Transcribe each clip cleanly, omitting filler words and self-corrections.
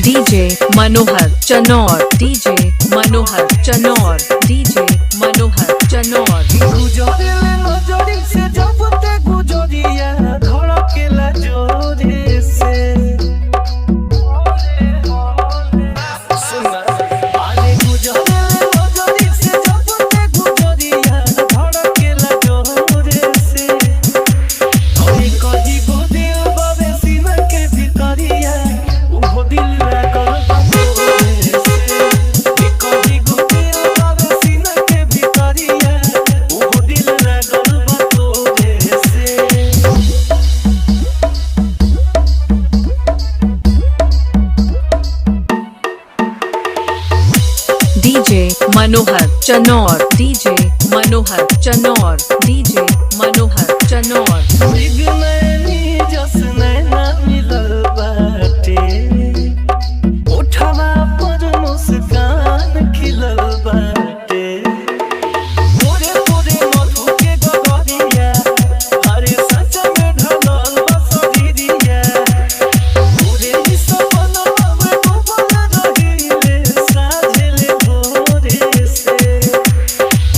DJ Manohar Chanor, DJ Manohar Chanor, DJ Manohar Chanor. गुजरिले नजरी से जब ते गुजरिया धड़केला जोरे से सुना अरे गुजरिले नजरी से जब ते गुजरिया धड़केला जोरे से अरे कहीं को दिल बाबे सीना के भितरिया वो दिल लागल जोरे से कहीं को दिल बाबे सीना के भितरिया वो दिल लागल जोरे से DJ Manohar Chanor, DJ Manohar Chanor, DJ Manohar Chanor. बिगनैनी जस नैना मिलल बाटे ओठवा पर मुस्कान खिलल बाटे तोरे तोरे मधु के गगरिया अरे सच में ढलल बसरिया तोरे ही सपनवा में डूबल रहिले साझले भोरे से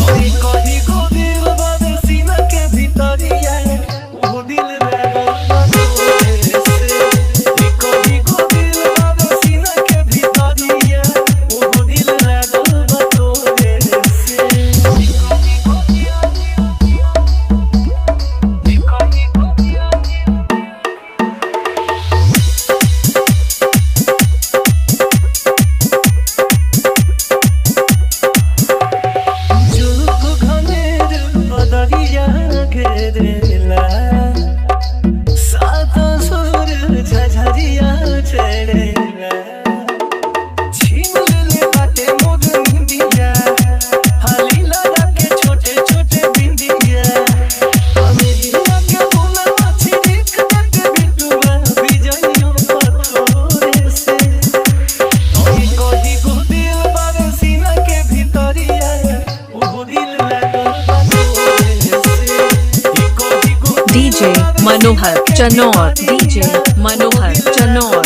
अरे कहीं को दिल बाबे सीना के भितरिया वो दिल लागल जोरे से कहीं को दिल बाबे सीना के भितरिया वो दिल लागल जोरे से जुल्फ घनेर बदरिया घेरेला सात सुर झझरिया चढ़ेला छीन लेले बाटे मोर निंदिया हाली लगा के छोटे छोटे बिंदिया अमेरिया के बोला माछी देख देख बिटुआ बिजइयों पथोरे से कहीं कहीं को दिल बाबे सीना के भितरिया वो दिल लागल जोरे से कहीं को DJ Manohar Chanor, DJ Manohar Chanor.